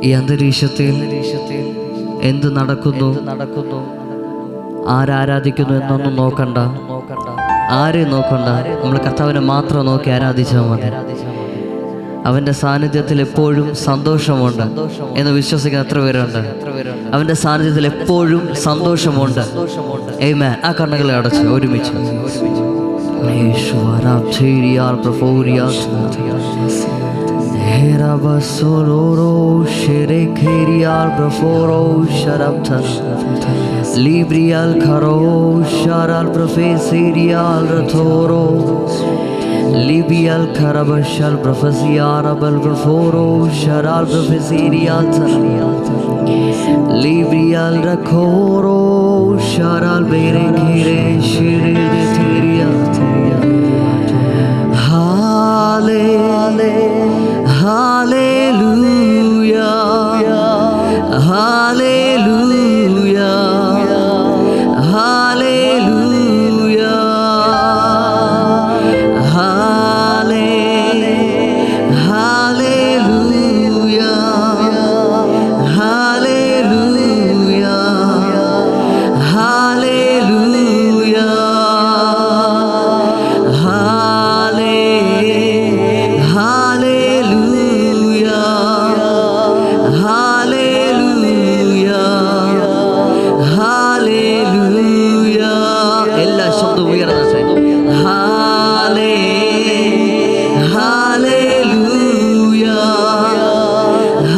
ഈ അന്തരീക്ഷത്തിൽ എന്ത് നടക്കുന്നു, ആരാധിക്കുന്നു എന്നൊന്നും നോക്കണ്ട, ആരെയും നോക്കണ്ട. നമ്മൾ കർത്താവിനെ മാത്രം നോക്കി ആരാധിച്ചാൽ മതി. അവൻ്റെ സാന്നിധ്യത്തിൽ എപ്പോഴും സന്തോഷമുണ്ട് എന്ന് വിശ്വസിക്കുന്ന എത്ര പേരുണ്ട്? അവൻ്റെ സാന്നിധ്യത്തിൽ എപ്പോഴും സന്തോഷമുണ്ട്. ആമേൻ. ആ കണ്ണുകളെ അടച്ച് ഒരുമിച്ച് Librial Karo Sharal Profesorial Ratoro Libial Karabashal Profesiarabal Proforo Sharal Profesorial Librial Rakoro Sharal Berekire Shiriteria Hallelujah Hallelujah Hallelujah Hallelujah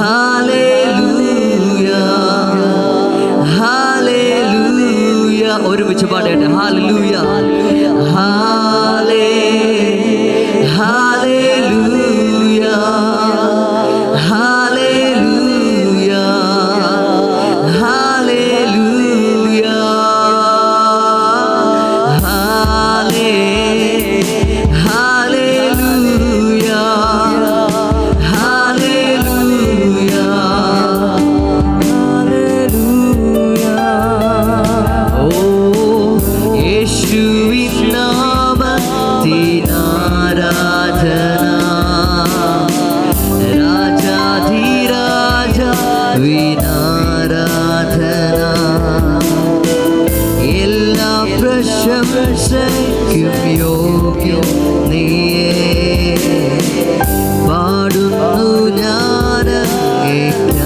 Hallelujah Hallelujah ഒരുമിച്ച് പാടട്ടെ. Hallelujah hallelujah hallelujah hallelujah hallelujah എല്ലാ പ്രശംസയ്ക്കും യോഗ്യൻ നീയേ. പാടുന്നു ഞാൻ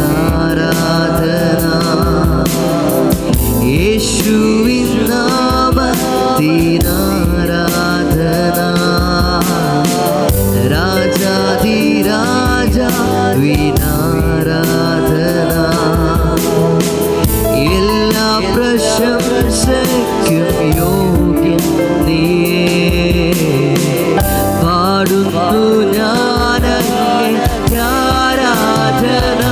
ആരാധന യേശുവിൻ നാമത്തിനാരാധന രാജാധിരാജ വിനാരാധന എല്ലാ പ്രശംസയ്ക്കും യോഗ്യൻ നീയേ. പാടുന്നു ഞാൻ ആരാധന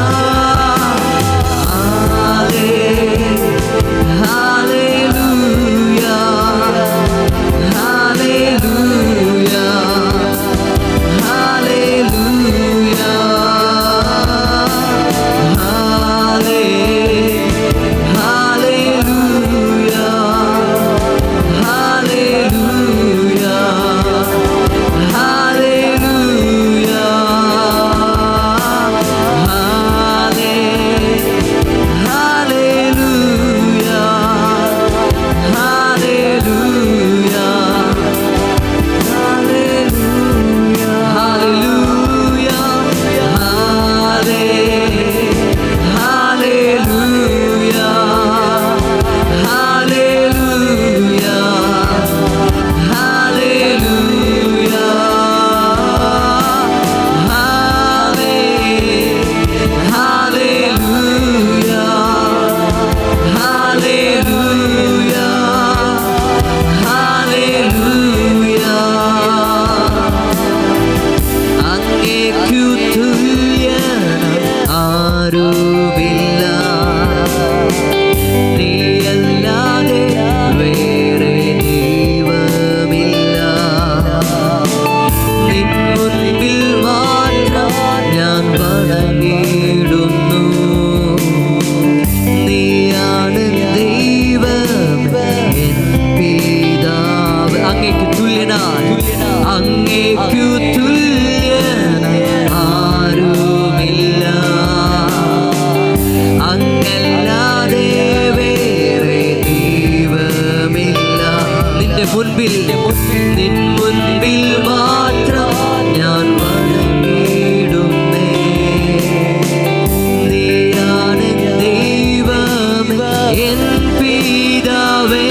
അങ്ങേക്കു തുല്യനായി ആരുമില്ല. മുൻപിൽ നിൻ മുൻപിൽ മാത്രം ഞാൻ വണങ്ങിടുന്നേ. നീയാണ് ദൈവമേ എൻ പിതാവേ.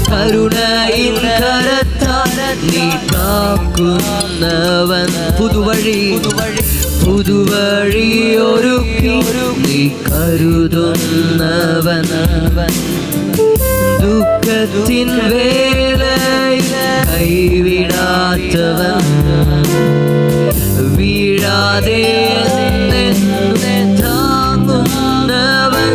കരുണയിൻ കരത്താൽ നീ കാക്കുന്നവൻ. പുതുവഴി ഒരുക്കി നീ കരുതുന്നവൻ. ദുഃഖത്തിൻ വേളയിൽ കൈവിടാത്തവൻ. വീഴാതെ താങ്ങുന്നവൻ.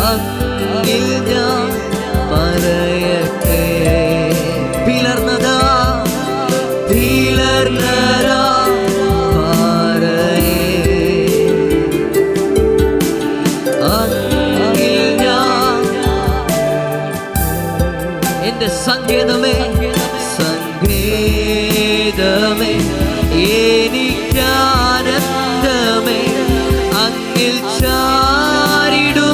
അങ്ങിൽ ഞാൻ മറയട്ടെ. പിളർന്നതാ പിളർന്നതാ പാറയേ, അങ്ങിൽ ഞാൻ എന്റെ സങ്കേതമേ സങ്കേതമേ എനിക്കാനന്ദമേ, അങ്ങിൽ ചാരിടുന്നവർക്ക്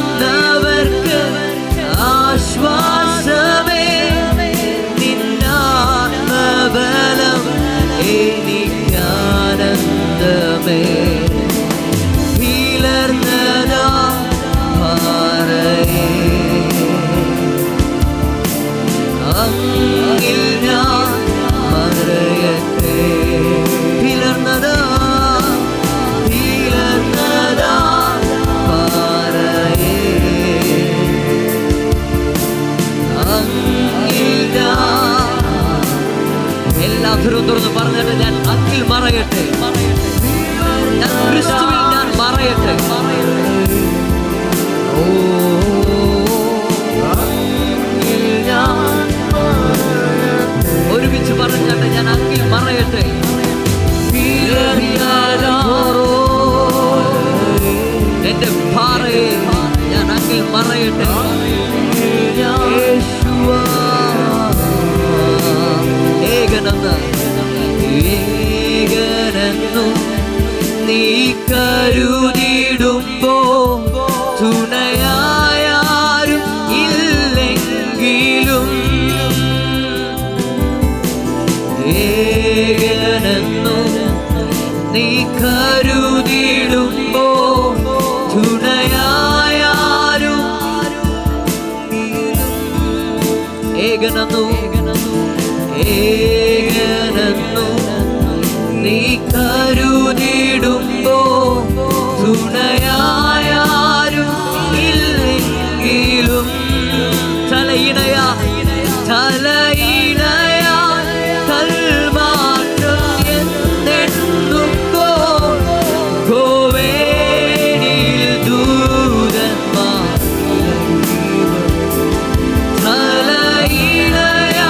ആശ്വാസമേ, നിന്നാത്മബലം എനിക്കാനന്ദമേ. പിളർന്നതാ പാറയേ, അങ്ങിൽ ഞാൻ മറയട്ടെ. പിളർന്നതാ പിളർന്നതാ പാറയേ, അങ്ങിൽ ഞാൻ. എല്ലാവരും തുറന്ന് പറഞ്ഞിട്ട് ഞാൻ അങ്ങിൽ മറയട്ടെ, ഞാൻ ക്രിസ്തുവിൽ ഞാൻ മറയട്ടെ. ഓ അങ്ങിൽ ഞാൻ ഒരുമിച്ച് പറഞ്ഞിട്ട് ഞാൻ അങ്ങിൽ മറയട്ടെ. എന്റെ പാറയെ ഞാൻ അങ്ങിൽ മറയട്ടെ. ഏകനെന്ന് നീ കരുതിടുമ്പോ തുണയായാരും ഇല്ലെങ്കിലും, ഏകനെന്നു നീ കരുതിടുമ്പോ തുണയായാരും, ഏകനെന്നു ഏകനെന്നു നീ കരുതിടുമ്പോ തുണയായാരും ഇല്ലെങ്കിലും, തലയിണയാ തലയിണയാ കൽമാറ്റം എന്നെണ്ണുമ്പോ, ഗോവേനിൽ ദൂതന്മാർ തലയിണയാ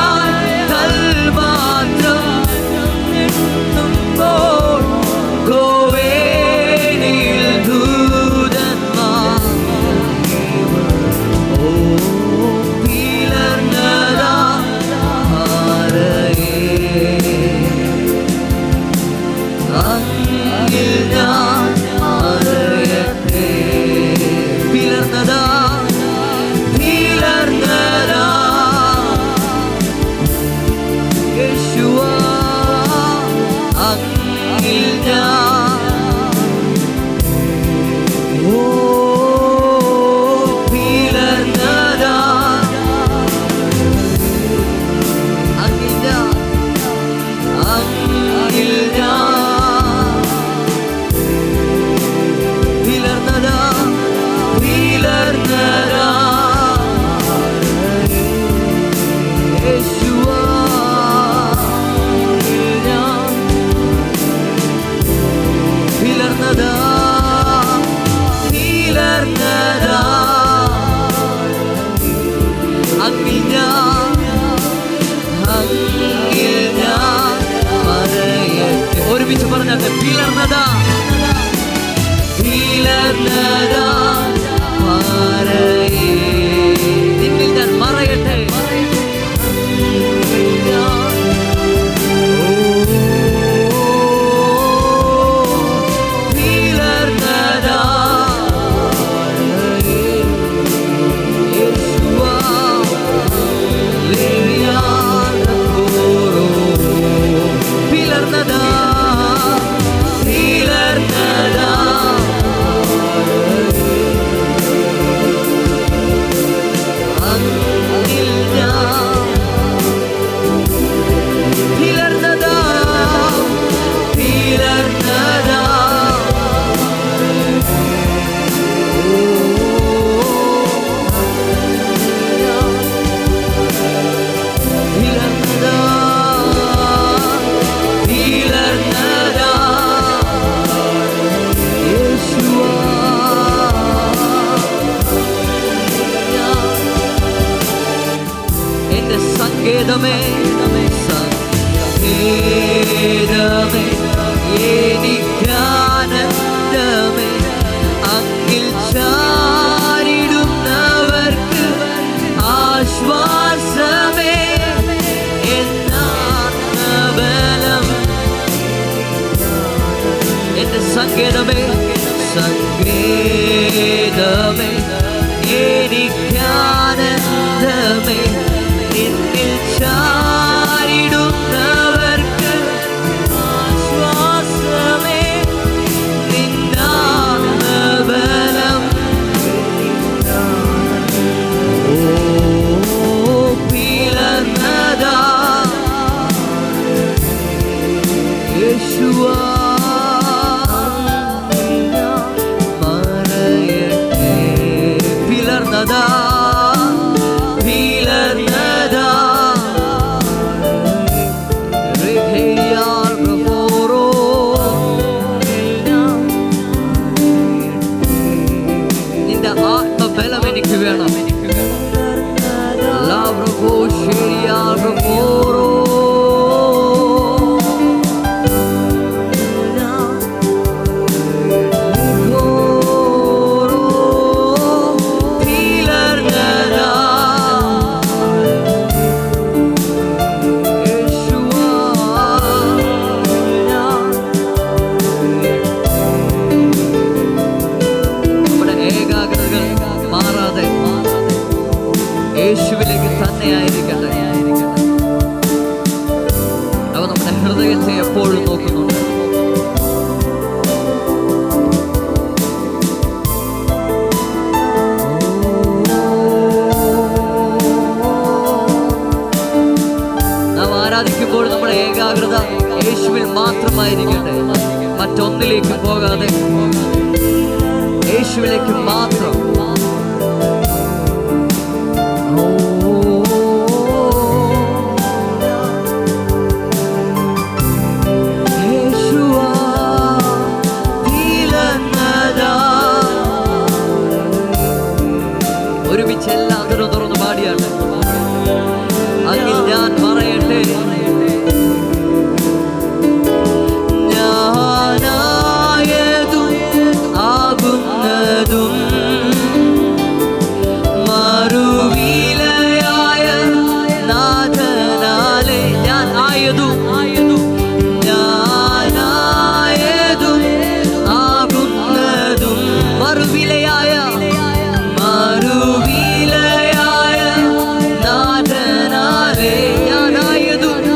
എന്റെ സങ്കേതമേ, സങ്കേതമേ, എനിക്കാനന്ദമേ, അങ്ങിൽ ചാരിടുന്നവർക്ക് ആശ്വാസമേ, എന്നാത്മബലം. എന്റെ സങ്കേതമേ, സങ്കേതമേ, എനിക്കാനന്ദമേ, നിന്നിൽ ചാരിടുന്നവർക്ക് ആശ്വാസമേ, നിന്നാത്മബലം. ഓ പിളർന്നതാ യേശുവാ, മറയട്ടെ. പിളർന്നതാ, പിളർന്നതാ, റിഹയാൽ റഹോറോ. നിന്റെ ആത്മബലം എനിക്ക് വേണം. ലാവ്രഹോ ശരിയാൽ റഹോറോ. യേശുവിലേക്ക് തന്നെ ആയിരിക്കട്ടെ. അവ നമ്മുടെ ഹൃദയത്തെ എപ്പോഴും നോക്കുന്നുണ്ട്. നാം ആരാധിക്കുമ്പോൾ നമ്മുടെ ഏകാഗ്രത യേശുവിൽ മാത്രമായിരിക്കട്ടെ, മറ്റൊന്നിലേക്ക് പോകാതെ യേശുവിലേക്ക് മാത്രം. ഒരുമിച്ച് എല്ലാത്തിനും തുറന്ന് പാടിയാണ്. അങ്ങിൽ ഞാൻ പറയട്ടെ, ഞാനായതും ആകുന്നതും മറുവിലയായ നാഥനാലെ. ഞാൻ ആയതും ഞാനായതും ആകുന്നതും മറുവിലയായ നാഥനാലെ. ഞാനായതും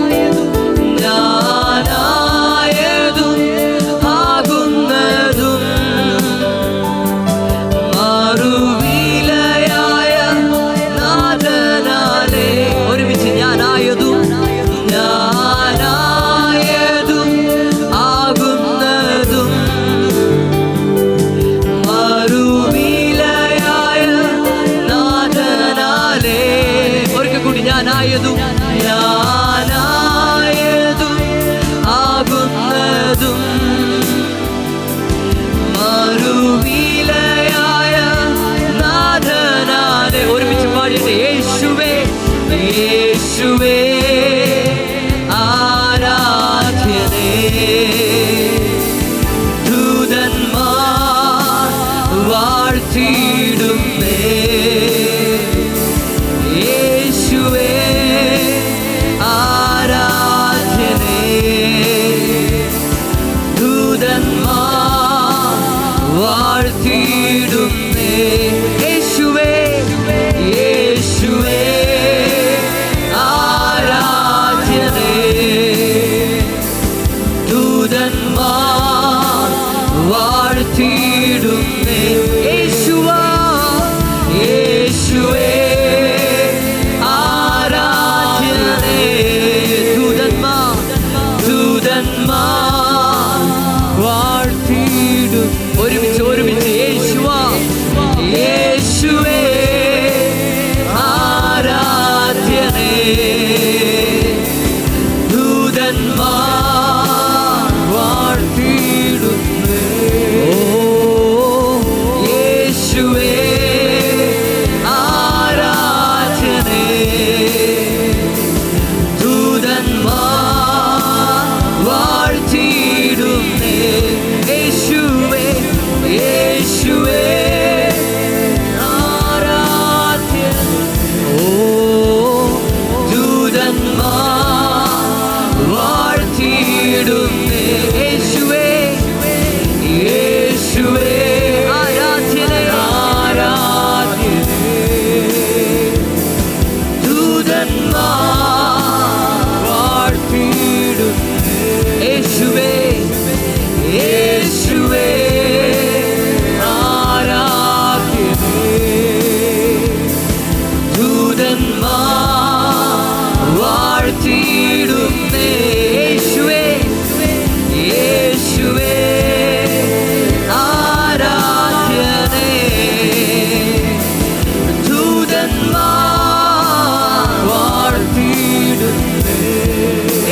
ദൂതന്മാർ വാഴ്ത്തിയിടുന്നേ.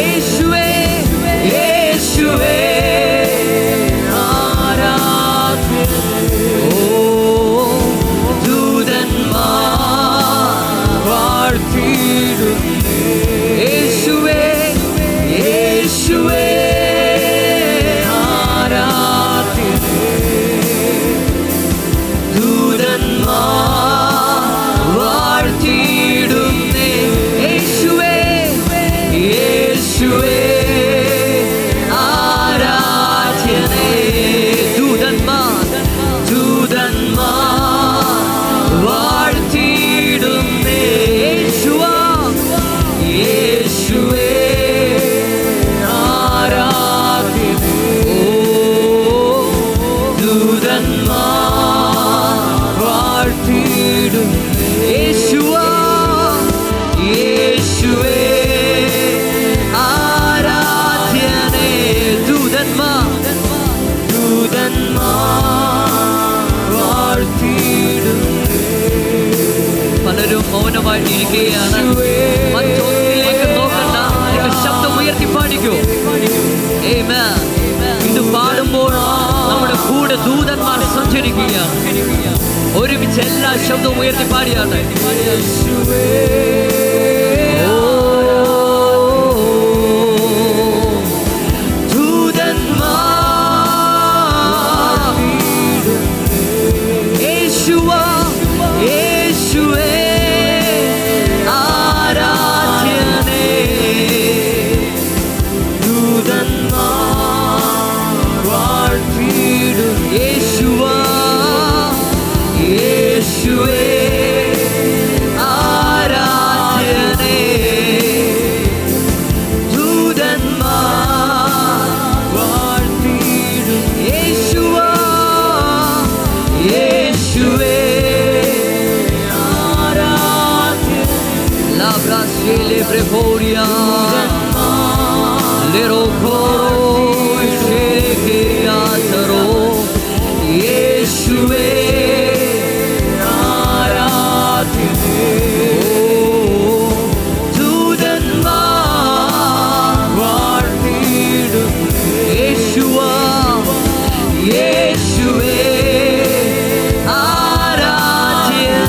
യേശുവേ യേശുവേ ആരാധ്യൻ. ഓ ദൂതന്മാർ വാഴ്ത്തിയിടുന്നേ. യേശുവേ യേശുവേ മൗനമായിട്ടിരിക്കുകയാണ്. മറ്റൊന്നിലേക്ക് നോക്കണ്ട, ശബ്ദം ഉയർത്തി പാടിക്കൂ. ആമേൻ. ഇത് പാടുമ്പോൾ നമ്മുടെ കൂടെ ദൂതന്മാർ സഞ്ചരിക്കുകയാണ്. ഒരുമിച്ച് എല്ലാ ശബ്ദവും ഉയർത്തി പാടിയാണ്. Prehoria Lero Koro Shekeataro Yeshua Aradhine Doodanmar Varthidunne Yeshua Yeshua Aradhine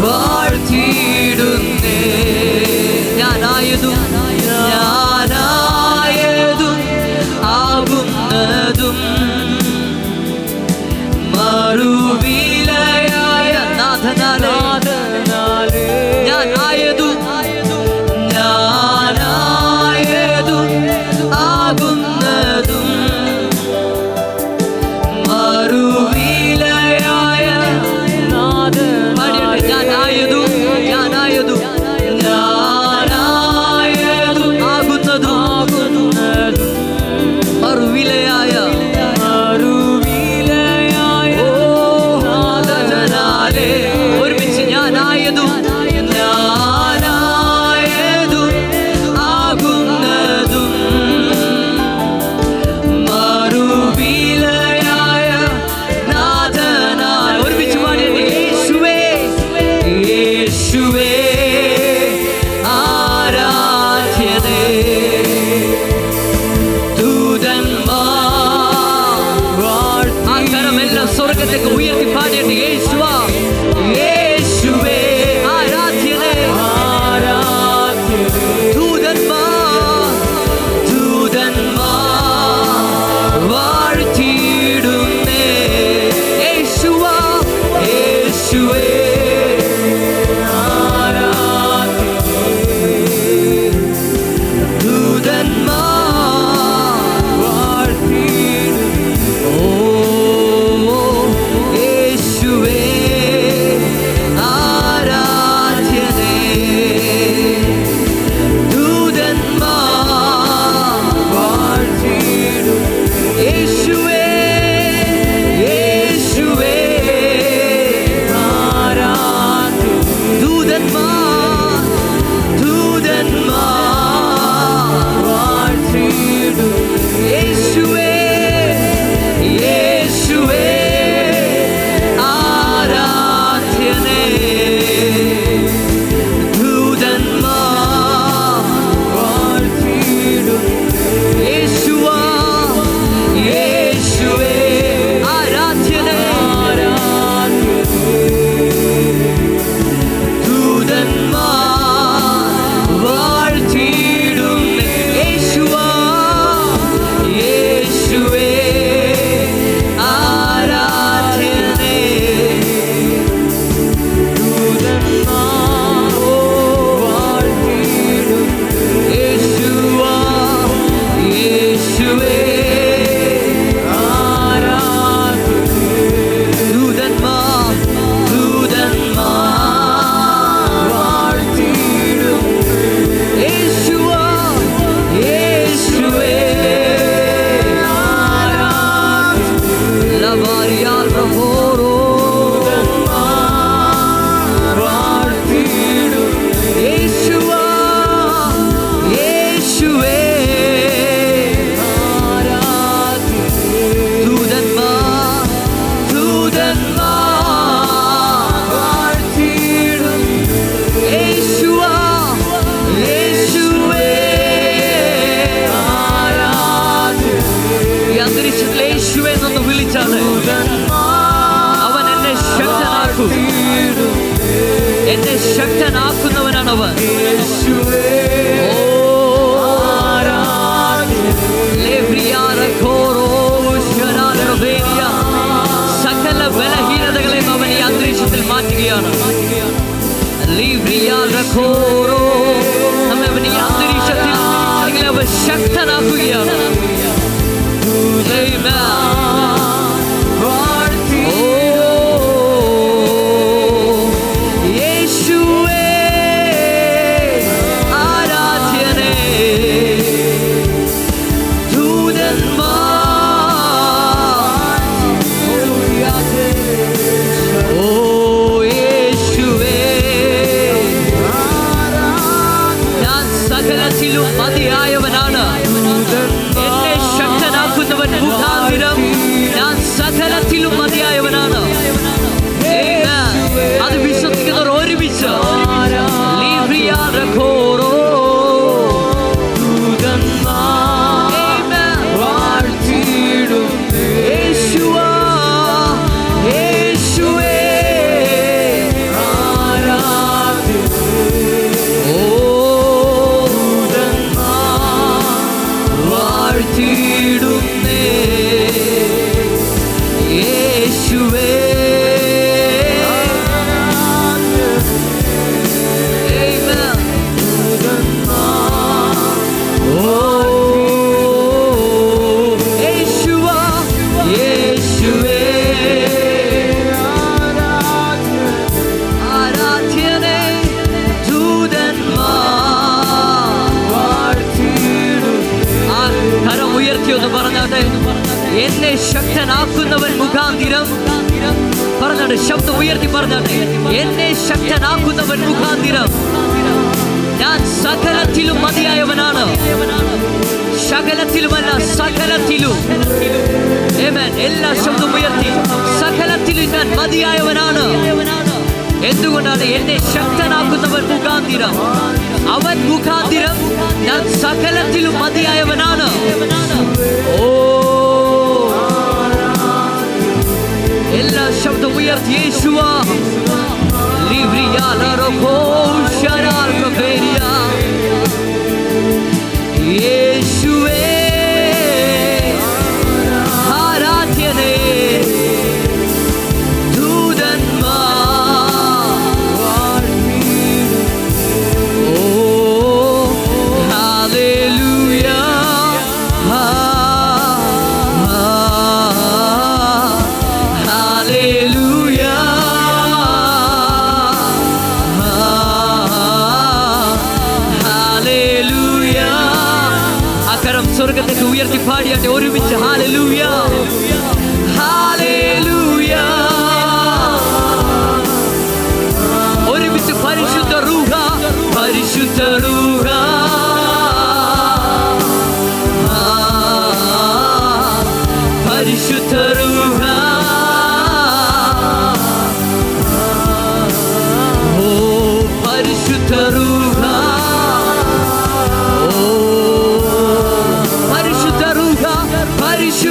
വാഴ്ത്തിയിടുന്നേ. ഞാനായതും ആകുന്നതും മറുവിലയായ നാഥനാലേ. ഞാനായതും ആകുന്നതും സ്വർഗത്തേക്ക് ഉയർത്തി പാടിയിട്ട് യേശുവാ യേശുവേ ആരാധ്യനേ ദൂതന്മാർ വാഴ്ത്തിയിടുന്നേ. യേശുവാ യേശുവേ ദൂതന്മാർ വാഴ്ത്തിയിടുന്നേ. ഓ യേശുവേ എന്നെ ശക്തനാക്കുന്നവനാണവൻ. സകല ബലഹീനതകളെയും അവൻ ഈ അന്തരീക്ഷത്തിൽ മാറ്റുകയാണ്. നമ്മെ അവൻ ഈ അന്തരീക്ഷത്തിൽ അവൻ ശക്തനാക്കുകയാണ്. മതിയായവനാണ്. എന്നെ ശക്തനാക്കുന്നവൻ മുഖാന്തരം ഞാൻ സകലത്തിലും മതിയായവനാണ്. അത് വിശ്വസിക്കുന്നവർ ഒരുമിച്ച് എന്നെ ശക്തനാക്കുന്നവൻ മുഖാന്തിരം പറഞ്ഞാണ്. ശബ്ദം ഉയർത്തി പറഞ്ഞാട്ടെ. എന്നെ ശക്തനാക്കുന്നവൻ മുഖാന്തിരം ഞാൻ സകലത്തിലും മതിയായവനാണ്. സകലത്തിലുമല്ല, സകലത്തിലും. എല്ലാ ശബ്ദം ഉയർത്തി. സകലത്തിലും ഞാൻ മതിയായവനാണ്. എന്തുകൊണ്ടാണ്? എന്നെ ശക്തനാക്കുന്നവൻ മുഖാന്തിരം. അവൻ മുഖാന്തിരം ഞാൻ സകലത്തിലും മതിയായവനാണ്. എല്ലാ ശബ്ദം ഉയർത്തി. യേശുവാ യേശുവേ ആരാധ്യനേ. സ്വർഗത്തേക്ക് ഉയർത്തി പാടിയാട്ടെ ഒരുമിച്ച്. Hallelujah hallelujah. ഒരുമിച്ച് പരിശുദ്ധ റൂഹ, പരിശുദ്ധ റൂഹ, പരിശുദ്ധ റൂഹ. ഓ പരിശുദ്ധ റൂഹ, പരിശുദ്ധ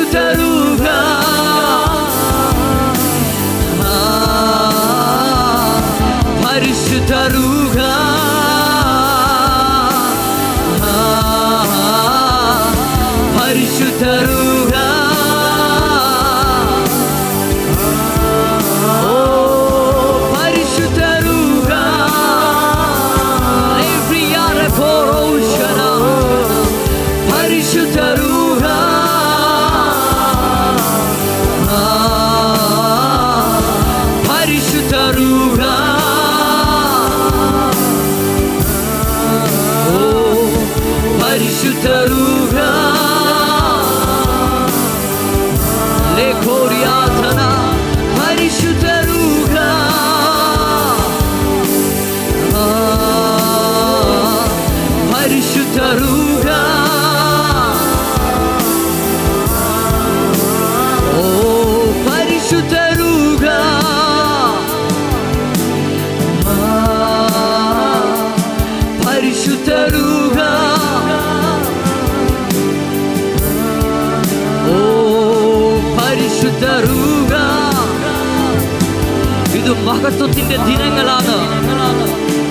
ഇത് മഹത്വത്തിന്റെ ദിനങ്ങളാണ്,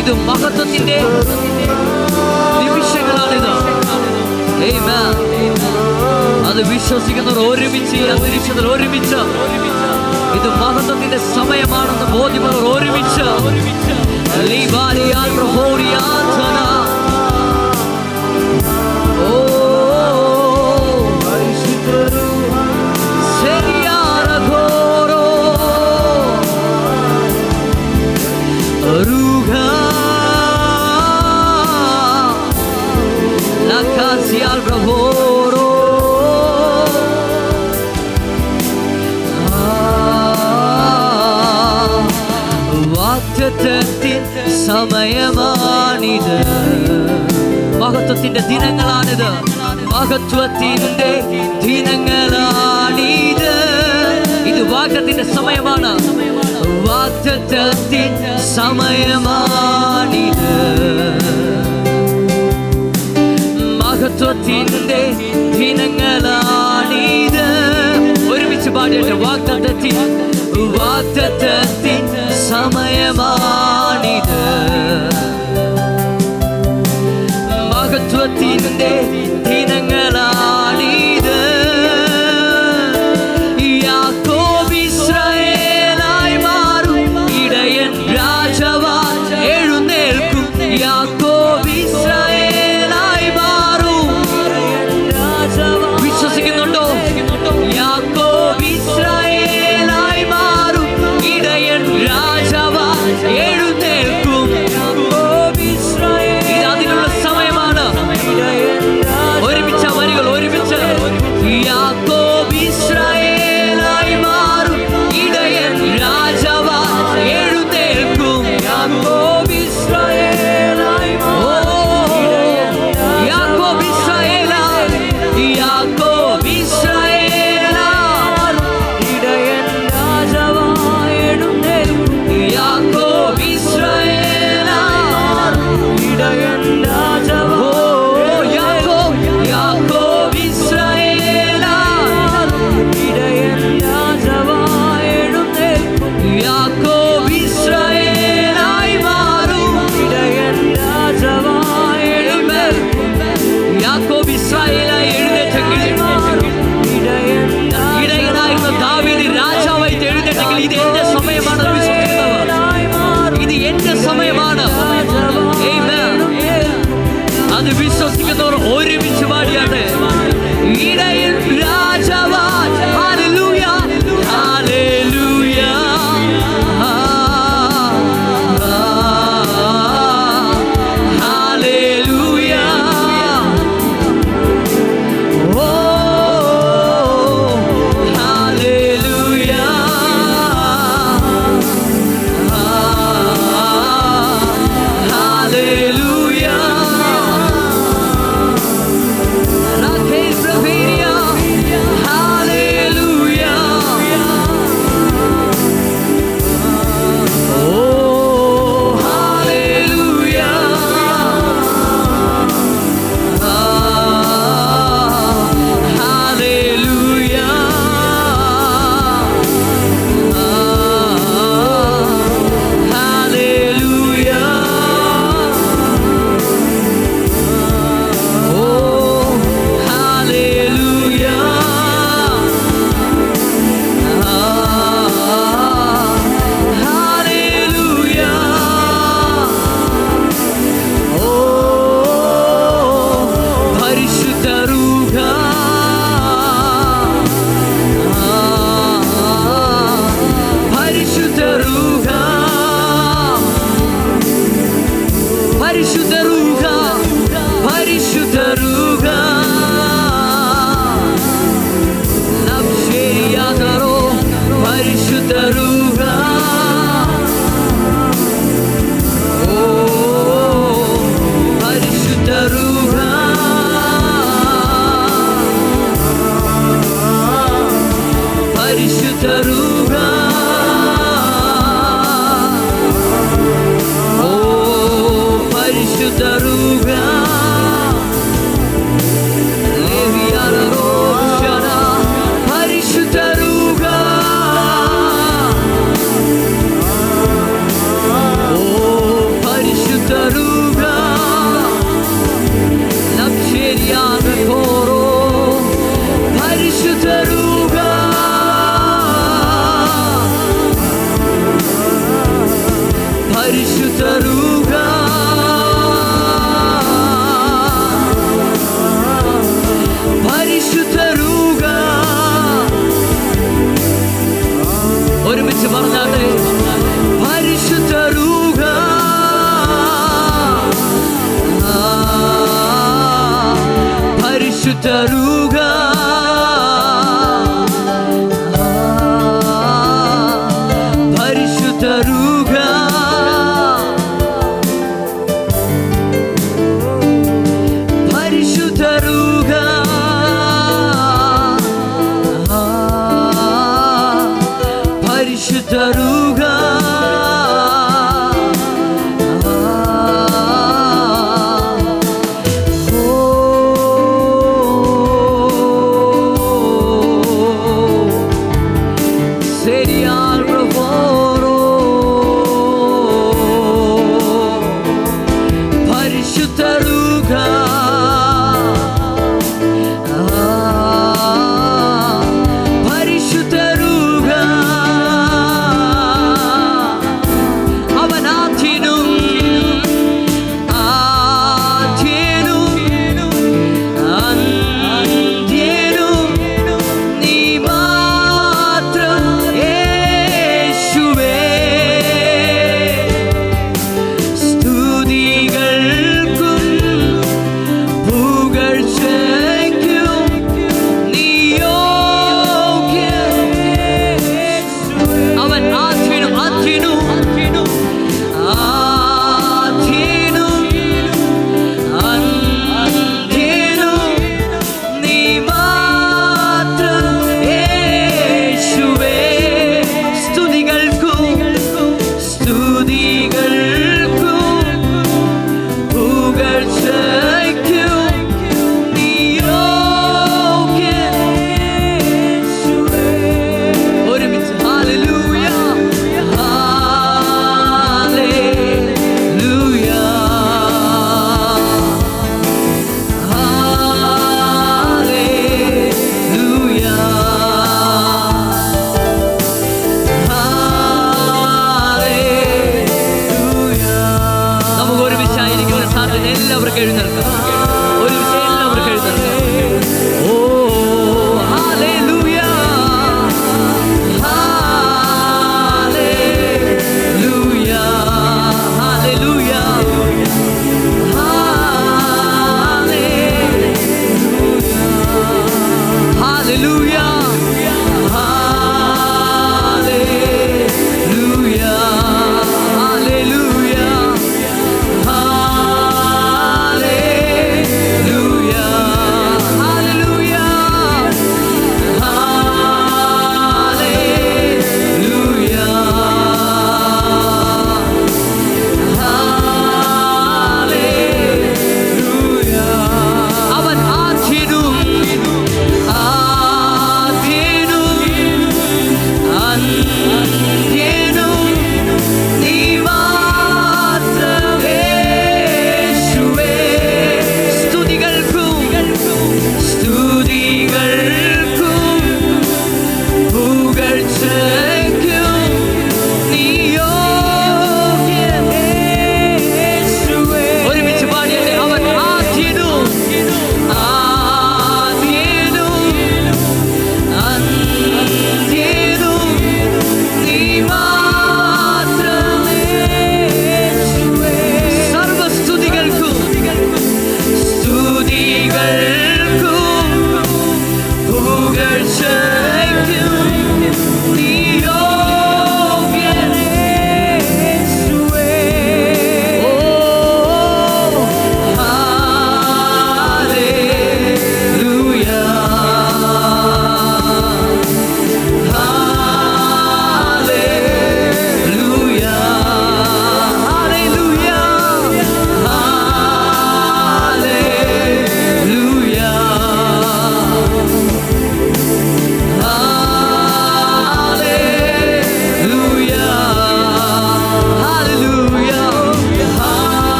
ഇത് മഹത്വത്തിന്റെ നിമിഷങ്ങളാണിത്. അത് വിശ്വസിക്കുന്നവർ ഒരുമിച്ച് അന്തരീക്ഷത്തിൽ ഒരുമിച്ച് ഇത് മഹത്വത്തിന്റെ സമയമാണെന്ന് ബോധ്യമുള്ളവർ ഒരുമിച്ച് സമയമാണിത്, മഹത്വത്തിന്റെ ദിനങ്ങളാണിത്, മഹത്വത്തിന്റെ ദിനങ്ങളാണിത്. ഇത് വാഗ്ദത്തത്തിന്റെ സമയമാണ്, വാഗ്ദത്തത്തിൻ സമയമാണിത്, മഹത്വത്തിന്റെ ദിനങ്ങളാണിത്. ഒരുമിച്ച് പാടിയിട്ട് വാഗ്ദത്തത്തിൻ സമയമാണിത്, മഹത്വത്തിന്റെ ദിനങ്ങളാണിത്. യാക്കോബ് ഇസ്രായേലായി മാറും, ഇടയൻ രാജാവായി എഴുന്നേൽക്കും. യാക്കോബ് ഇസ്രായേലായി മാറും, വിശ്വസിക്കുന്നുണ്ടോ? യാക്കോബ് ഇസ്രായേലായി മാറും, ഇടയൻ രാജാവായി എഴുന്നേൽക്കും. ഇത് അതിനുള്ള സമയമാണ്. ഒരുമിച്ച വരികൾ ഒരുമിച്ച്. യാക്കോബ് ഇസ്രായേലായി മാറും, ഇടയൻ രാജാവായി എഴുന്നേൽക്കും. യാക്കോബ് ഇസ്രായേലായി യാക്കോബ് ഇസ്രായേലായി യാക്കോബ് ഇസ്രായേലായി ഇടയൻ രാജാവായി എഴുന്നേൽക്കും. യാക്കോബ് ഇസ്രായേലായി ഇടയൻ രാജാവായി യാക്കോബ് ഇസ്രായേലായി ഇടയൻ രാജാവായി എഴുന്നേൽക്കും. യാക്കോബ് ഇസ്രായേലായി മാറും, ഇടയൻ രാജാവായി എഴുന്നേൽക്കും. യാക്കോബ് ഇസ്രായേലായി എഴുന്നേറ്റെങ്കിൽ, ഇടയനായിരുന്ന ദാവീദ് രാജാവായി എഴുന്നേറ്റെങ്കിൽ ഇത് എന്റെ സമയമാണെന്ന് വിശ്വസിക്കുന്നവർ, ഇത് എന്റെ സമയമാണ്. അത് വിശ്വസിക്കുന്നവർ ഒരുമിച്ച് പാടിയാട്ടെ. ഇടയൻ രാജാവായി, ഹല്ലേലൂയ ഹല്ലേലൂയ ഹല്ലേലൂയ. ഓ ഹല്ലേലൂയ വിളിച്ചു പറഞ്ഞാട്ടെ, പരിശുദ്ധ രൂഹ, പരിശുദ്ധ രൂഹ, പരിശുദ്ധ രൂഹ, പരിശുദ്ധ രൂഹ, പരിശുദ്ധ രൂഹ, പരിശുദ്ധ രൂഹ,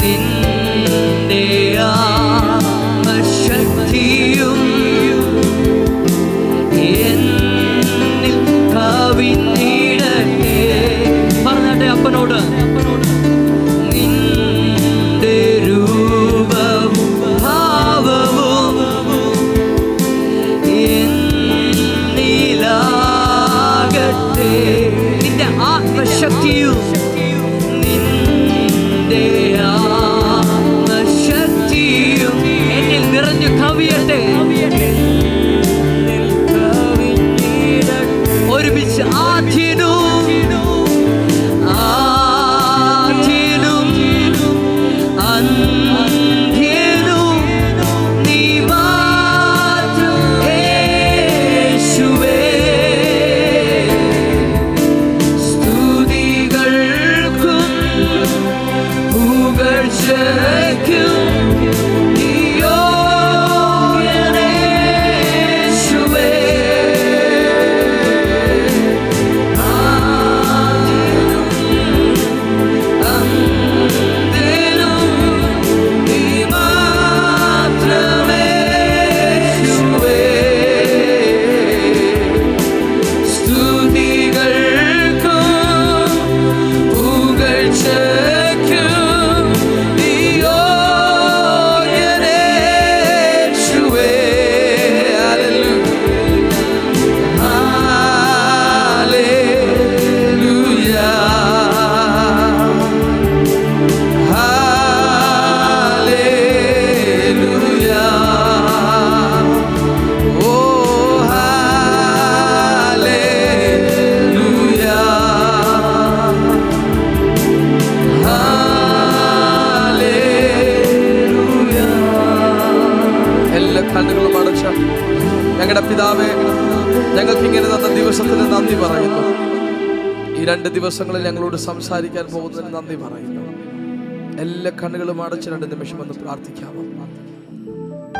നിന്റെ ആത്മശക്തിയും എന്നിൽ കവിഞ്ഞിടട്ടെ. പറഞ്ഞാട്ടെ അപ്പനോട്. നിന്റെ രൂപവും ഭാവവും എന്നിലാകട്ടെ. നിന്റെ ആത്മശക്തിയും നിറഞ്ഞു കവിയട്ടെ. ഒരുമിച്ച് ആദ്യനും അന്ത്യനും നീ മാത്രം യേശുവേ. സ്തുതികൾക്കും പുകഴ്ചയ്ക്കും ഞങ്ങളുടെ പിതാവേ, ഞങ്ങൾക്ക് ഇങ്ങനെ തന്ന ദിവസത്തിന് നന്ദി പറയുന്നു. ഈ 2 ദിവസങ്ങളിൽ ഞങ്ങളോട് സംസാരിക്കാൻ പോകുന്നതിന് നന്ദി പറയുന്നു. എല്ലാ കണ്ണുകളും അടച്ച് 2 നിമിഷം ഒന്ന് പ്രാർത്ഥിക്കാമോ?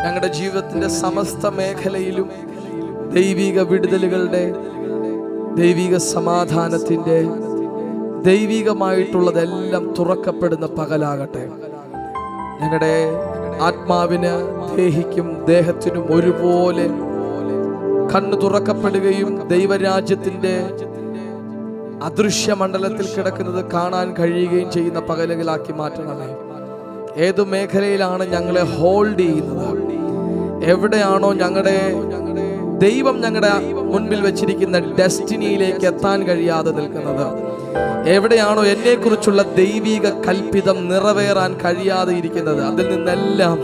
ഞങ്ങളുടെ ജീവിതത്തിന്റെ സമസ്ത മേഖലയിലും ദൈവിക വിടുതലുകളുടെ, ദൈവിക സമാധാനത്തിന്റെ, ദൈവികമായിട്ടുള്ളതെല്ലാം തുറക്കപ്പെടുന്ന പകലാകട്ടെ. ഞങ്ങളുടെ ആത്മാവിന്, ദേഹിക്കും ദേഹത്തിനും ഒരുപോലെ കണ്ണു തുറക്കപ്പെടുകയും ദൈവരാജ്യത്തിന്റെ അദൃശ്യ മണ്ഡലത്തിൽ കിടക്കുന്നത് കാണാൻ കഴിയുകയും ചെയ്യുന്ന പകലുകളാക്കി മാറ്റണമേ. ഏതു മേഖലയിലാണ് ഞങ്ങളെ ഹോൾഡ് ചെയ്യുന്നത്, എവിടെയാണോ ഞങ്ങളുടെ ദൈവം ഞങ്ങളുടെ മുൻപിൽ വെച്ചിരിക്കുന്ന ഡെസ്റ്റിനിയിലേക്ക് എത്താൻ കഴിയാതെ നിൽക്കുന്നത്, എവിടെയാണോ എന്നെക്കുറിച്ചുള്ള ദൈവിക കൽപ്പിതം നിറവേറാൻ കഴിയാതെ ഇരിക്കുന്നത്, അതിൽ നിന്നെല്ലാം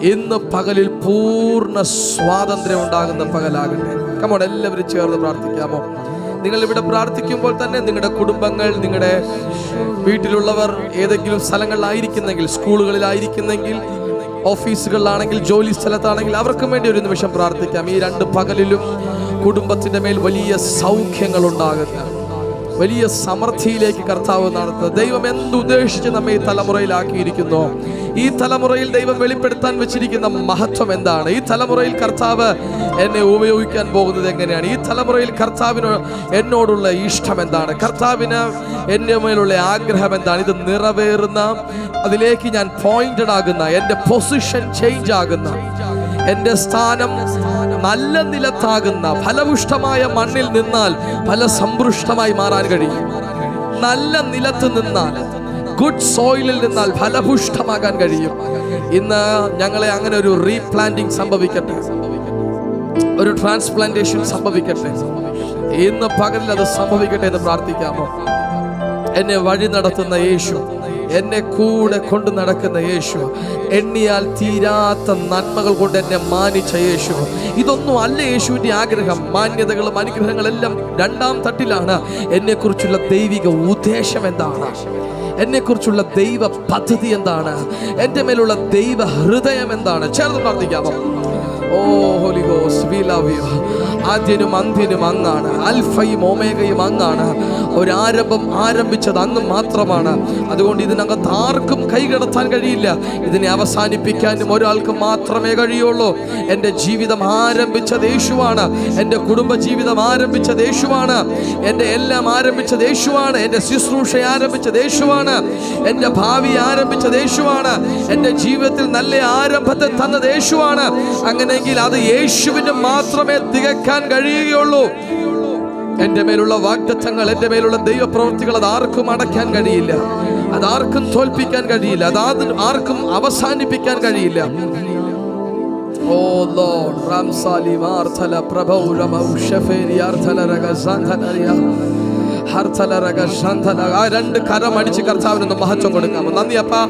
ഇന്ന് പകലിൽ പൂർണ്ണ സ്വാതന്ത്ര്യം ഉണ്ടാകുന്ന പകലാകട്ടെ. കമോൺ, എല്ലാവരും ചേർന്ന് പ്രാർത്ഥിക്കാമോ? നിങ്ങൾ ഇവിടെ പ്രാർത്ഥിക്കുമ്പോൾ തന്നെ നിങ്ങളുടെ കുടുംബങ്ങൾ, നിങ്ങളുടെ വീട്ടിലുള്ളവർ ഏതെങ്കിലും സ്ഥലങ്ങളിലായിരിക്കുന്നെങ്കിൽ, സ്കൂളുകളിലായിരിക്കുന്നെങ്കിൽ, ഓഫീസുകളിലാണെങ്കിൽ, ജോലി സ്ഥലത്താണെങ്കിൽ അവർക്കും വേണ്ടി ഒരു നിമിഷം പ്രാർത്ഥിക്കാം. ഈ 2 പകലിലും കുടുംബത്തിന്റെ മേൽ വലിയ സൗഖ്യങ്ങൾ ഉണ്ടാകുന്ന, വലിയ സമൃദ്ധിയിലേക്ക് കർത്താവ് നടത്തുന്നത്. ദൈവം എന്തുദ്ദേശിച്ച് നമ്മെ ഈ തലമുറയിലാക്കിയിരിക്കുന്നു, ഈ തലമുറയിൽ ദൈവം വെളിപ്പെടുത്താൻ വെച്ചിരിക്കുന്ന മഹത്വം എന്താണ്, ഈ തലമുറയിൽ കർത്താവ് എന്നെ ഉപയോഗിക്കാൻ പോകുന്നത് എങ്ങനെയാണ്, ഈ തലമുറയിൽ കർത്താവിന് എന്നോടുള്ള ഇഷ്ടം എന്താണ്, കർത്താവിന് എൻ്റെ മേലുള്ള ആഗ്രഹം എന്താണ്, ഇത് നിറവേറുന്ന, അതിലേക്ക് ഞാൻ പോയിന്റഡ് ആകുന്ന, എൻ്റെ പൊസിഷൻ ചേഞ്ച് ആകുന്ന, എൻ്റെ സ്ഥാനം നല്ല നിലത്താകുന്ന, ഫലപുഷ്ടമായ മണ്ണിൽ നിന്നാൽ ഫലസമ്പുഷ്ടമായി മാറാൻ കഴിയും. നല്ല നിലത്ത് നിന്നാൽ, ഗുഡ് സോയിലിൽ നിന്നാൽ ഫലപുഷ്ടമാകാൻ കഴിയും. ഇന്ന് ഞങ്ങളെ അങ്ങനെ ഒരു റീപ്ലാന്റിംഗ് സംഭവിക്കട്ടെ, ഒരു ട്രാൻസ്പ്ലാന്റേഷൻ സംഭവിക്കട്ടെ. ഇന്ന് പകലിൽ അത് സംഭവിക്കട്ടെ എന്ന് പ്രാർത്ഥിക്കാമോ? എന്നെ വഴി നടത്തുന്ന യേശു, എന്നെ കൂടെ കൊണ്ടു നടക്കുന്ന യേശു, എണ്ണിയാൽ തീരാത്ത നന്മകൾ കൊണ്ട് എന്നെ മാനിച്ച യേശു. ഇതൊന്നും അല്ല യേശുവിൻ്റെ ആഗ്രഹം. മാന്യതകളും അനുഗ്രഹങ്ങളെല്ലാം 2ാം തട്ടിലാണ്. എന്നെക്കുറിച്ചുള്ള ദൈവിക ഉദ്ദേശം എന്താണ്, എന്നെക്കുറിച്ചുള്ള ദൈവ പദ്ധതി എന്താണ്, എൻ്റെ മേലുള്ള ദൈവ ഹൃദയം എന്താണ്? ചേർന്ന് പ്രാർത്ഥിക്കാമോ? Oh holy ghost, we love you. ആദ്യനും അന്ത്യനും അങ്ങാണ്, അൽഫയും ഒമേഗയും അങ്ങാണ്. ഓ ഒരു ആരംഭം ആരംഭിച്ചത് അന്ന് മാത്രമാണ്. അതുകൊണ്ട് ഇതിനകത്ത് ആർക്കും കൈകടത്താൻ കഴിയില്ല. ഇതിനെ അവസാനിപ്പിക്കാനും ഒരാൾക്ക് മാത്രമേ കഴിയുള്ളൂ. എൻ്റെ ജീവിതം ആരംഭിച്ചത് യേശുവാണ്. എൻ്റെ കുടുംബ ജീവിതം ആരംഭിച്ചത് യേശുവാണ്. എൻ്റെ എല്ലാം ആരംഭിച്ചത് യേശുവാണ്. എൻ്റെ ശുശ്രൂഷ ആരംഭിച്ചത് യേശുവാണ്. എൻ്റെ ഭാവി ആരംഭിച്ചത് യേശുവാണ്. എൻ്റെ ജീവിതത്തിൽ നല്ല ആരംഭത്തെ തന്നത് യേശുവാണ്. അങ്ങനെയെങ്കിൽ അത് യേശുവിന് മാത്രമേ തികക്കാൻ കഴിയുകയുള്ളൂ. എൻ്റെ മേലുള്ള വാഗ്ദത്തങ്ങൾ, എൻ്റെ മേലുള്ള ദൈവപ്രവൃത്തികൾ അതാർക്കും അടയ്ക്കാൻ കഴിയില്ല. അതാർക്കും തോൽപ്പിക്കാൻ കഴിയില്ല. ആർക്കും അവസാനിപ്പിക്കാൻ കഴിയില്ല. ഓ ലോർഡ് റാംസാലി മാർതല പ്രഭൗ രമൗ ഷഫേരി അർതല രഗസാന്തലരിയ ഹർതല രഗസാന്തല. ആ രണ്ട് കരം അടിച്ച് കർത്താവിനൊന്ന് മഹത്വം കൊടുക്കാമോ? നന്ദി അപ്പാ.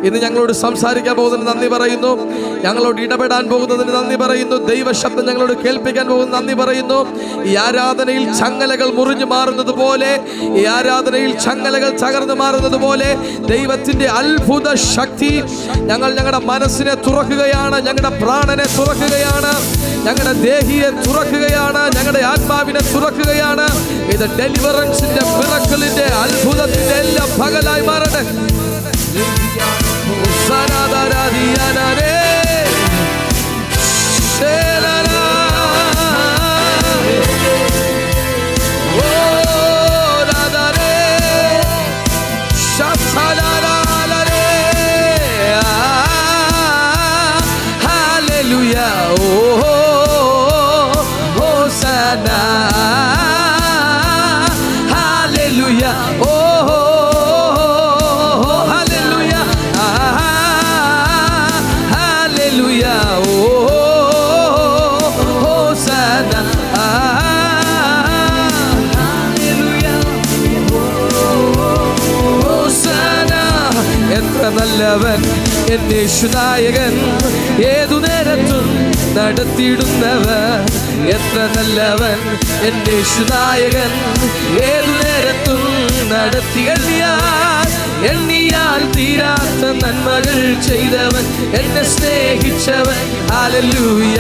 ഇന്ന് ഞങ്ങളോട് സംസാരിക്കാൻ പോകുന്നതിന് നന്ദി പറയുന്നു. ഞങ്ങളോട് ഇടപെടാൻ പോകുന്നതിന് നന്ദി പറയുന്നു. ദൈവശബ്ദം ഞങ്ങളോട് കേൾപ്പിക്കാൻ പോകുന്നതിന് നന്ദി പറയുന്നു. ഈ ആരാധനയിൽ ചങ്ങലകൾ മുറിഞ്ഞു മാറുന്നത് പോലെ, ഈ ആരാധനയിൽ ചങ്ങലകൾ തകർന്നു മാറുന്നത് പോലെ ദൈവത്തിൻ്റെ അത്ഭുത ശക്തി ഞങ്ങളുടെ മനസ്സിനെ തുറക്കുകയാണ്, ഞങ്ങളുടെ പ്രാണനെ തുറക്കുകയാണ്, ഞങ്ങളുടെ ദേഹിയെ തുറക്കുകയാണ്, ഞങ്ങളുടെ ആത്മാവിനെ തുറക്കുകയാണ്. ഇത് ഡെലിവറൻസിന്റെ, മിറക്കിളിന്റെ, അത്ഭുതത്തിന്റെ എല്ലാം പകലായി മാറട്ടെ. നല്ലവൻ എന്നേശുനായകൻ, ഏതു നേരത്തും നടത്തിയിടുന്നവൻ. എത്ര നല്ലവൻ എന്നേശുനായകൻ, ഏതു നേരത്തും എണ്ണിയാൽ തീരാത്ത നന്മകൾ ചെയ്തവൻ, എന്നെ സ്നേഹിച്ചവൻ. ഹല്ലേലൂയ.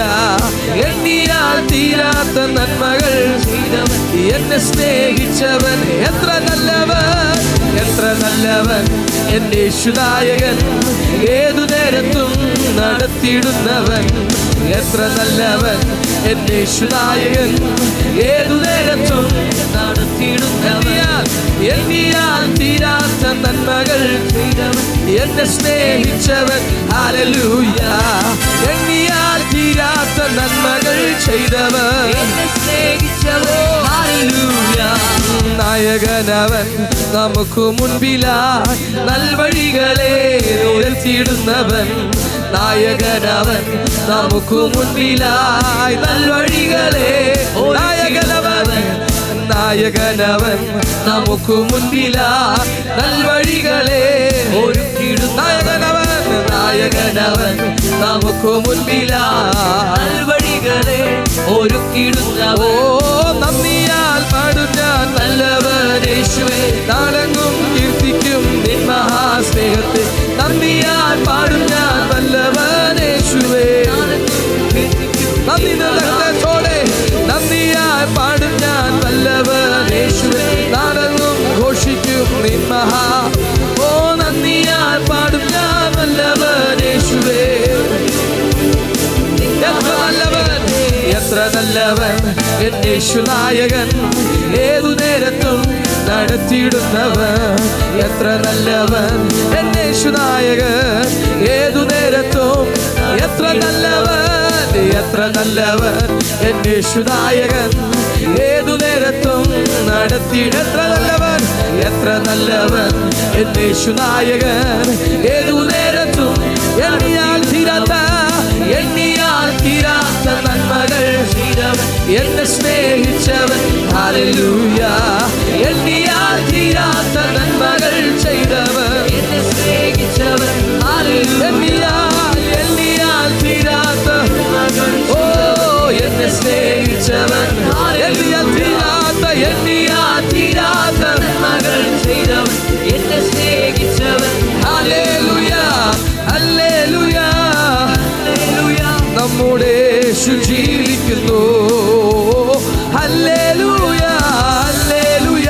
എണ്ണിയാൽ തീരാത്ത നന്മകൾ ചെയ്തവൻ, എന്നെ സ്നേഹിച്ചവൻ. എത്ര നല്ലവൻ, എത്ര നല്ലവൻ എന്നേശുനായകൻ, ഏതു നേരത്തും നടത്തിയിടുന്നവൻ. എത്ര നല്ലവൻ എന്നേശുനായകൻ, ഏതു നേരത്തും നടത്തിയിടുന്നവൻ. എണ്ണിയാൽ തീരാത്ത നന്മകൾ ചെയ്തവൻ, എന്നെ സ്നേഹിച്ചവൻ. ഹല്ലേലൂയ. എണ്ണിയാൽ തീരാത്ത നന്മകൾ ചെയ്തവൻ, എന്നെ സ്നേഹിച്ചവൻ. ഹല്ലേലൂയ. നായകനവൻ നമുക്ക് മുൻപിലായി നൽവഴികളെ ഉയർത്തിയിടുന്നവൻ. നായകനവൻ നമുക്ക് മുൻപിലായി നൽവഴികളെ. നായകനവൻ, നായകനവൻ നമുക്ക് മുൻപിലായി നൽവഴികളെ ഒരുക്കിയിടും. നായകനവൻ, നായകനവൻ നമുക്ക് മുൻപിലായി നൽവഴികളെ ഒരുക്കിയിടുന്നവൻ. ഓ നന്ദിയാൽ പാടും ഞാൻ നല്ലവൻ യേശുവേ, നാടെങ്ങും കീർത്തിക്കും നിൻ മഹാസ്നേഹത്തെ. നന്ദിയാൽ പാടും ഞാൻ നല്ലവൻ യേശുവേ, നന്ദി നിറഞ്ഞോടെ. നന്ദിയാൽ പാടും ഞാൻ നല്ലവൻ യേശുവേ, നാടെങ്ങും ഘോഷിക്കും നിൻ മഹാ. ഓ നന്ദിയാൽ പാടും ഞാൻ നല്ലവൻ യേശുവേ. എത്ര നല്ലവൻ, എത്ര നല്ലവൻ എന്നേശുനായകൻ, ഏതു നേരത്തും നടത്തിയിടുന്നവൻ. എത്ര നല്ലവൻ എന്നേശുനായകൻ, ഏതു നേരത്തും. എത്ര നല്ലവൻ, എത്ര നല്ലവൻ എന്നേശുനായകൻ, ഏതു നേരത്തും നടത്തിയിടും. എത്ര നല്ലവൻ, എത്ര നല്ലവൻ എന്നേശുനായകൻ, ഏതു നേരത്തും. എണ്ണിയാൽ തീരാത്ത, എണ്ണിയാൽ തീരാത്ത നന്മകൾ ചെയ്തവൻ, എന്നെ സ്നേഹിച്ചവൻ. ഹല്ലേലൂയ. എണ്ണിയാൽ തീരാത്ത നന്മകൾ ചെയ്തവൻ, എന്നെ സ്നേഹിച്ചവൻ. ഹല്ലേലൂയ. എണ്ണിയാൽ തീരാത്ത, ഓ എന്നെ സ്നേഹിച്ചവൻ. എണ്ണിയാൽ തീരാത്ത, എണ്ണിയാൽ തീരാത്ത നന്മകൾ ചെയ്തവൻ, എന്നെ സ്നേഹിച്ചവൻ. ഹല്ലേലൂയ. ഹല്ലേലൂയ. നമ്മുടെ യേശു ജീവിക്കുന്നു. ഹല്ലേലൂയ. ഹല്ലേലൂയ.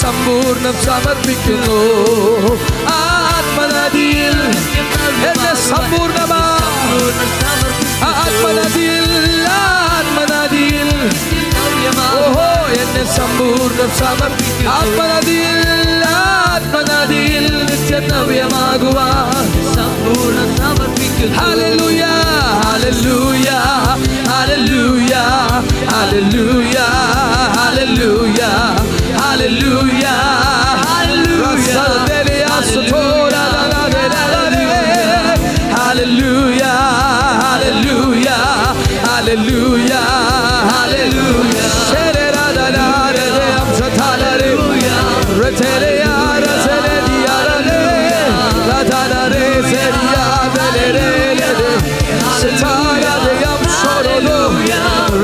സമ്പൂർണ്ണം സമർപ്പിക്കുന്നു. ആത്മനദിയിൽ എന്നെ സമ്പൂർണ്ണമായി ആത്മനദിയിൽ ഓഹോ എന്നെ സമ്പൂർണ്ണം സമർപ്പിക്കുന്നു. ആത്മനദിയിൽ നിത്യനവ്യമാകുവാൻ സമ്പൂർണ്ണം സമർപ്പിക്കുന്നു. Hallelujah hallelujah hallelujah hallelujah hallelujah hallelujah hallelujah hallelujah hallelujah shere da da da re am shathala re retele ya rasele diya re la da da re seriya re re re shathala re am shoro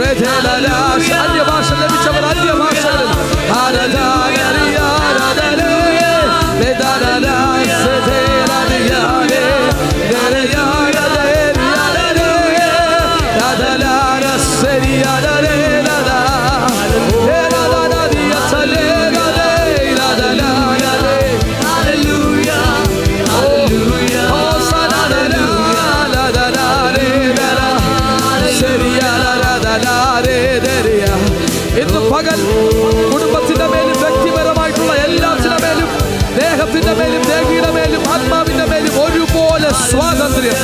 retela la anya bhasha lebichavar anya bhasha hara da re ya da re le da da setela diya re re ya ഇന്ന് പകൽ കുടുംബത്തിന്റെ മേലും വ്യക്തിപരമായിട്ടുള്ള എല്ലാത്തിന്റെ മേലും ദേഹത്തിന്റെ മേലും ദേഹിയുടെ മേലും ആത്മാവിന്റെ മേലും ഒരുപോലെ സ്വാതന്ത്ര്യം,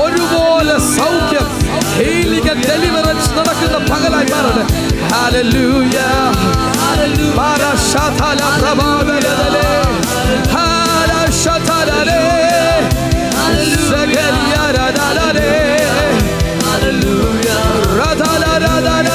ഒരുപോലെ സൗഖ്യം, ഹീലിംഗ് ആൻഡ് ഡെലിവറൻസ് നടക്കുന്ന പകലായി മാറട്ടെ. ഹല്ലേലൂയ മാരശതല പ്രഭാതലേ ഹല്ലേലൂയ സഗലിയരദലേ ഹല്ലേലൂയ രദലരദല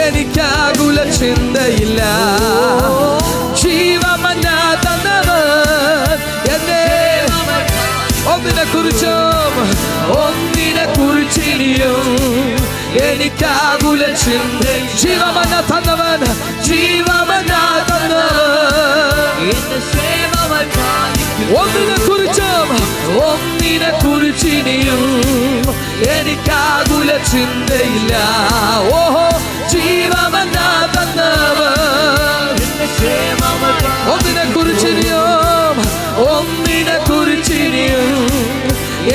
എനിക്കാകുല ചിന്തയില്ല. ജീവമന്ന തന്നവൻ എന്നെ ഒന്നിനെ കുറിച്ചിനിയും എനിക്കാകുല ചിന്ത. ജീവമന്ന തന്നവൻ ഒന്നിനെ കുറിച്ചിനിയും എനിക്കാകുല ചിന്തയില്ല. ഓഹോ ജീവമന്ന തന്നവൻ ഒന്നിനെ കുറിച്ചിനിയും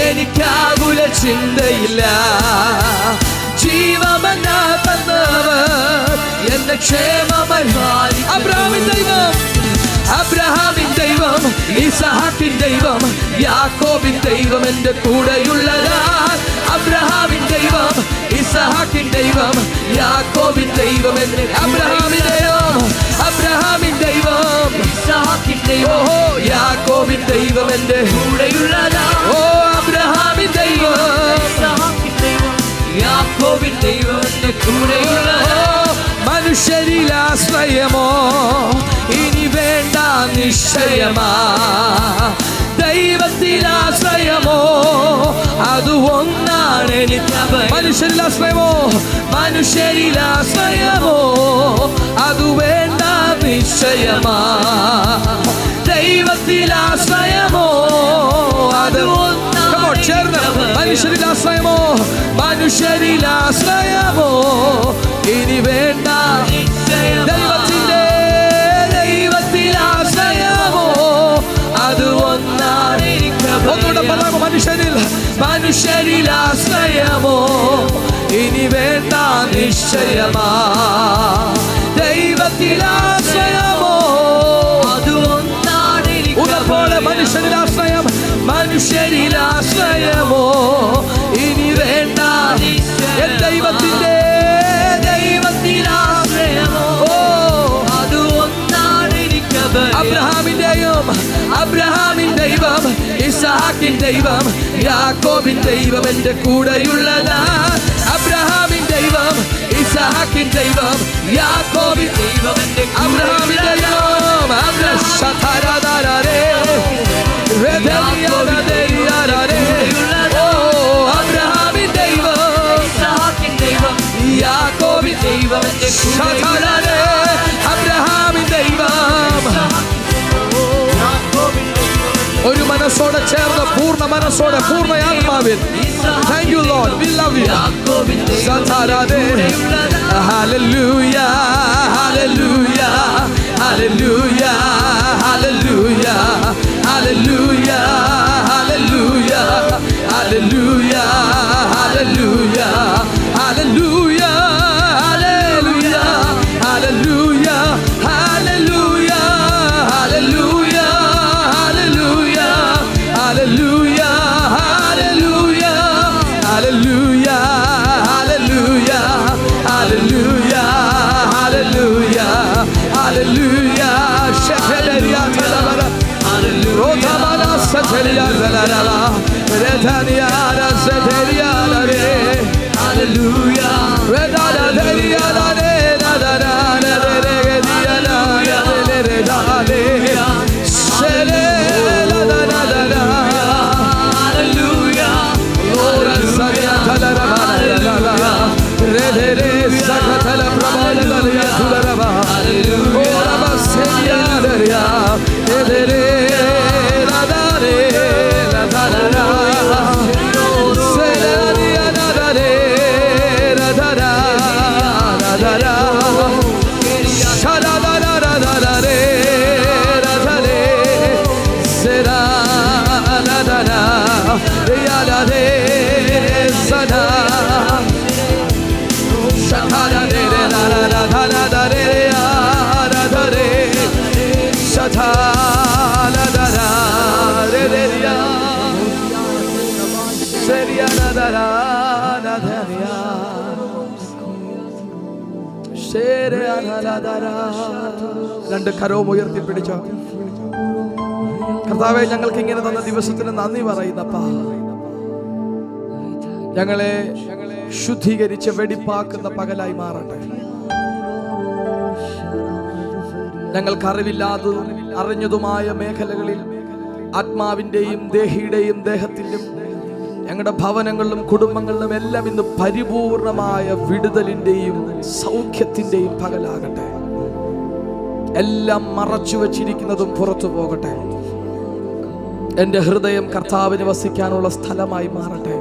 എനിക്കാകുല ചിന്തയില്ല. ജീവമന്ന തന്നവൻ എന്റെ ക്ഷേമമായി. അബ്രഹാമിൻ ദൈവം ഇസഹാക്കിൻ ദൈവം യാക്കോബിൻ ദൈവം എന്റെ കൂടെയുള്ളതാൻ. അബ്രഹാമിൻ ദൈവം ഇസഹാക്കിൻ ദൈവം യാക്കോബിൻ ദൈവം എന്റെ അബ്രഹാമിൻ ദൈവം ഇസഹാക്കിൻ ദൈവം ഓ യാക്കോബിൻ ദൈവം എന്റെ കൂടെയുള്ളതാൻ. ഓ അബ്രഹാമിൻ ദൈവം ഇസഹാക്കിൻ ദൈവം യാക്കോബിൻ ദൈവം എന്റെ കൂടെയുള്ളതാൻ. മനുഷ്യരിൽ ആശ്രയമോ ഇനി വേണ്ട നിശ്ചയമാ. ദൈവത്തിൽ ആശ്രയമോ അത് ഒന്നാണ് എനിക്ക്. മനുഷ്യരിൽ ആശ്രയമോ അത് വേണ്ട നിശ്ചയമാ. ദൈവത്തിൽ ആശ്രയമോ അത് ചേർന്ന് മനുഷ്യരിൽ ആശ്രയമോ ഇനി വേണ്ട. ദൈവത്തിൽ ആശ്രയമോ അത് ഒന്നാണ്. ഒന്നുകൂടെ പറയാമോ? മനുഷ്യരിൽ ആശ്രയമോ ഇനി വേണ്ട നിശ്ചയമാ. ദൈവത്തിൽ ആശ്രയമോ അത് ഒന്നാണ്. ഉറപ്പോടെ മനുഷ്യരിൽ ആശ്രയമോ ഇനി വേണ്ട. ദൈവത്തിൽ ആശ്രയമോ അത് ഒന്നാണ്. അബ്രഹാമിൻ ദൈവം ഇസഹാക്കിൻ ദൈവം യാക്കോബിൻ ദൈവം എന്റെ കൂടെയുള്ളതാ. അബ്രഹാമിൻ ദൈവം ഇസഹാക്കിൻ ദൈവം യാക്കോബിൻ ദൈവം എന്റെ അബ്രഹാമിൻ ദൈവം. അബ്രഹാമിൻ ദൈവം അബ്രഹാമിൻ ദൈവം. ഒരു മനസ്സോടെ ചേർന്ന് പൂർണ്ണ മനസ്സോടെ പൂർണ്ണ ആത്മാവിൽ thank you Lord, V love U. Hallelujah hallelujah hallelujah hallelujah hallelujah hallelujah hallelujah hallelujah hallelujah hallelujah hallelujah hallelujah hallelujah hallelujah hallelujah hallelujah hallelujah hallelujah hallelujah shekeleria talabara hallelujah bana seteria talabara redania seteria lare hallelujah redana deria lare redana deria lare redana sele രണ്ട് കരവും ഉയർത്തി പിടിച്ചോ. കർത്താവേ, ഞങ്ങൾക്ക് ഇങ്ങനെ തന്ന ദിവസത്തിന് നന്ദി പറയുന്നപ്പാ. ഞങ്ങളെ ശുദ്ധീകരിച്ച് വെടിപ്പാക്കുന്ന പകലായി മാറട്ടെ. ഞങ്ങൾക്ക് അറിവില്ലാത്തതും അറിഞ്ഞതുമായ മേഖലകളിൽ ആത്മാവിൻ്റെയും ദേഹിയുടെയും ദേഹത്തിലും ഞങ്ങളുടെ ഭവനങ്ങളിലും കുടുംബങ്ങളിലും എല്ലാം ഇന്ന് പരിപൂർണമായ വിടുതലിൻ്റെയും സൗഖ്യത്തിൻ്റെയും പകലാകട്ടെ. എല്ലാം മറച്ചു വച്ചിരിക്കുന്നതും പുറത്തു പോകട്ടെ. എൻ്റെ ഹൃദയം കർത്താവിന് വസിക്കാനുള്ള സ്ഥലമായി മാറട്ടെ.